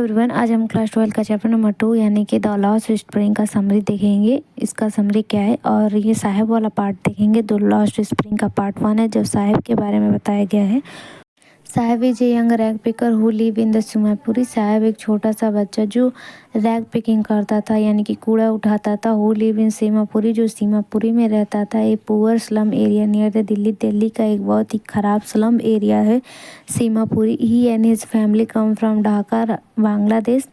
Everyone, आज हम class 12 का चैप्टर नंबर 2 यानी कि द लॉस्ट स्प्रिंग का समरी देखेंगे। इसका समरी क्या है और ये साहिब वाला पार्ट देखेंगे। द लॉस्ट स्प्रिंग का पार्ट 1 है, जो साहिब के बारे में बताया गया है। Sahib is a young rag picker who live in the Seemapuri. Sahib एक छोटा सा बच्चा जो रैग पिकिंग करता था यानी कि कूड़ा उठाता था। हु लिव इन सीमापुरी, जो सीमापुरी में रहता था। A poor slum area near the Delhi. Delhi का एक बहुत ही ख़राब स्लम एरिया है Seemapuri. He and his family come from Dhaka, Bangladesh.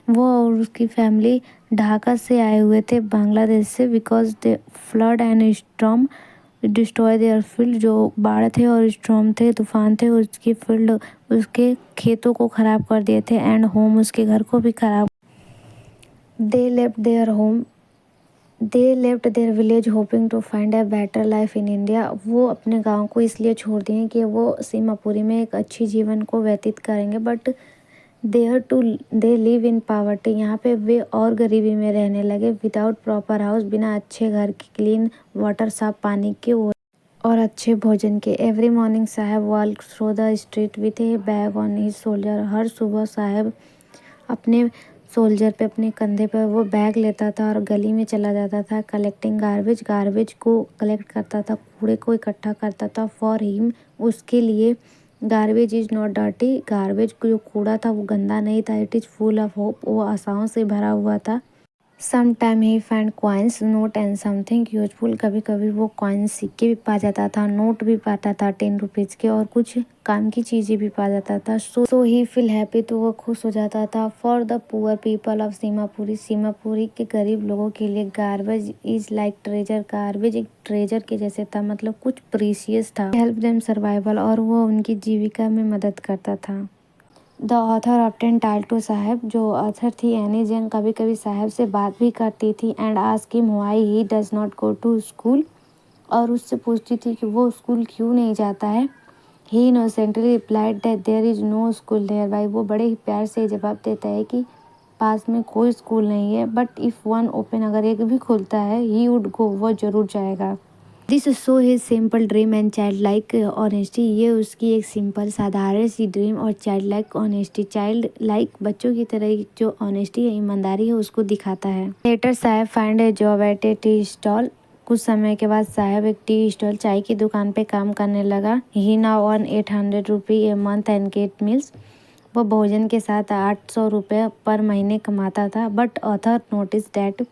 वो और उसकी फैमिली ढाका से आए हुए थे, बांग्लादेश से। Because the flood and storm destroy their field, जो बाढ़ थे और स्टॉर्म थे, तूफान थे, उसकी फील्ड, उसके खेतों को ख़राब कर दिए थे। एंड होम, उसके घर को भी ख़राब। They left their village hoping to find a better life in India. वो अपने गांव को इसलिए छोड़ दिए कि वो सीमापुरी में एक अच्छी जीवन को व्यतीत करेंगे। But they live in poverty, यहाँ पे वे और गरीबी में रहने लगे। विदाउट प्रॉपर हाउस, बिना अच्छे घर के, क्लीन वाटर, साफ पानी के और अच्छे भोजन के। Every morning sahib walk through the street with a bag on his shoulder. हर सुबह साहब अपने सोल्जर पे, अपने कंधे पर वो बैग लेता था और गली में चला जाता था। कलेक्टिंग गार्बेज को कलेक्ट करता था, कूड़े को इकट्ठा करता था। फॉर हिम, उसके लिए। Garbage is not dirty, garbage जो कूड़ा था वो गंदा नहीं था। It is full of hope, वो आशाओं से भरा हुआ था। Some time he find coins, note and something useful. कभी कभी वो कॉइन्स, सिक्के भी पा जाता था, नोट भी पाता था 10 रुपीज़ के, और कुछ काम की चीज़ें भी पा जाता था। सो ही फील हैप्पी, तो वो खुश हो जाता था। For the poor people of Seemapuri, Seemapuri के गरीब लोगों के लिए garbage is like treasure. Garbage एक ट्रेजर के जैसे था, मतलब कुछ प्रीशियस था। हेल्प देम सर्वाइवल, और वो उनकी जीविका में मदद करता था। The author often told to साहब, जो ऑथर थी एनी जंग, कभी कभी साहब से बात भी करती थी। And ask him why he does not go to school, और उससे पूछती थी कि वो स्कूल क्यों नहीं जाता है। He innocently replied that there is no school there बाई। वो बड़े ही प्यार से जवाब देता है कि पास में कोई स्कूल नहीं है। बट इफ़ वन ओपन, अगर एक भी खुलता है, ही वुड गो, वो ज़रूर जाएगा। This show his simple dream and child like honesty. ये उसकी एक सिंपल, साधारण सी ड्रीम और child like honesty, child like बच्चों की तरह जो ऑनेस्टी है, ईमानदारी है, उसको दिखाता है। लेटर साहब find A job eight A tea stall. कुछ समय के बाद साहब एक टी स्टॉल, चाय की दुकान पे काम करने लगा। He now earn 800 rupee a month and get meals. वो भोजन के साथ 800 रुपये पर महीने कमाता था। But author notice that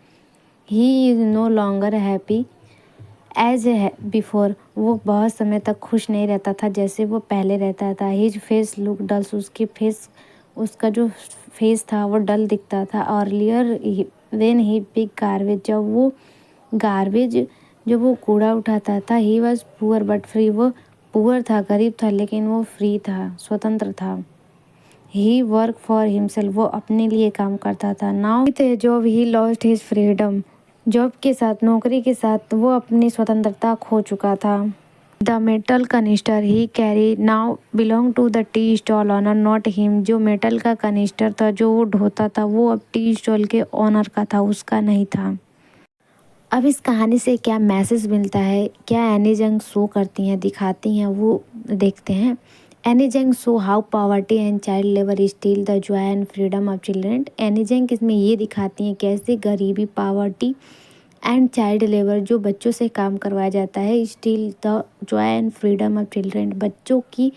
he is no longer happy as before. वो बहुत समय तक खुश नहीं रहता था जैसे वो पहले रहता था। हिज फेस लुक डल्स, उसका जो फेस था वो डल दिखता था। Earlier when he pick garbage, जब वो कूड़ा उठाता था। He was poor but free, वो पुअर था, गरीब था, लेकिन वो फ्री था, स्वतंत्र था। ही वर्क फॉर हिमसेल्फ, वो अपने लिए काम करता था। Now with A job he lost his freedom. Job के साथ, नौकरी के साथ, वो अपनी स्वतंत्रता खो चुका था। The metal canister he carry now belong to the tea stall owner, not him. जो मेटल का कनिस्टर था, जो वो ढोता था, वो अब टी स्टॉल के ऑनर का था, उसका नहीं था। अब इस कहानी से क्या मैसेज मिलता है, क्या एनी जंग शो करती हैं, दिखाती हैं, वो देखते हैं। एनी जंग show how poverty and child labour steel the Joy and freedom of children. Any जंग इसमें ये दिखाती हैं कैसे गरीबी, पावर्टी एंड चाइल्ड लेबर, जो बच्चों से काम करवाया जाता है, steel the Joy and freedom of children, बच्चों की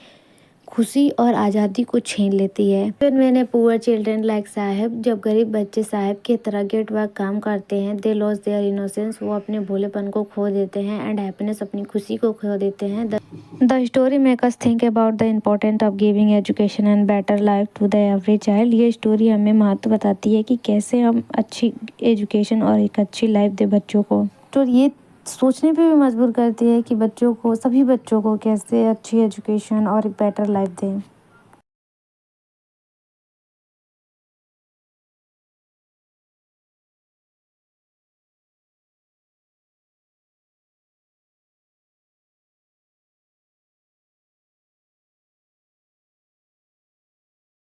खुशी और आज़ादी को छीन लेती है। फिर मैंने पुअर चिल्ड्रन लाइक साहब, जब गरीब बच्चे साहब की तरह गेट वर्क काम करते हैं। दे लॉस देयर इनोसेंस, वो अपने भोलेपन को खो देते हैं। एंड हैप्पीनेस, अपनी खुशी को खो देते हैं। The story make us think about the important of giving education and better life to the every child. ये स्टोरी हमें महत्व बताती है कि कैसे हम अच्छी एजुकेशन और एक अच्छी लाइफ दे बच्चों को। तो ये सोचने पे भी मजबूर करती है कि बच्चों को, सभी बच्चों को कैसे अच्छी एजुकेशन और एक बेटर लाइफ दें।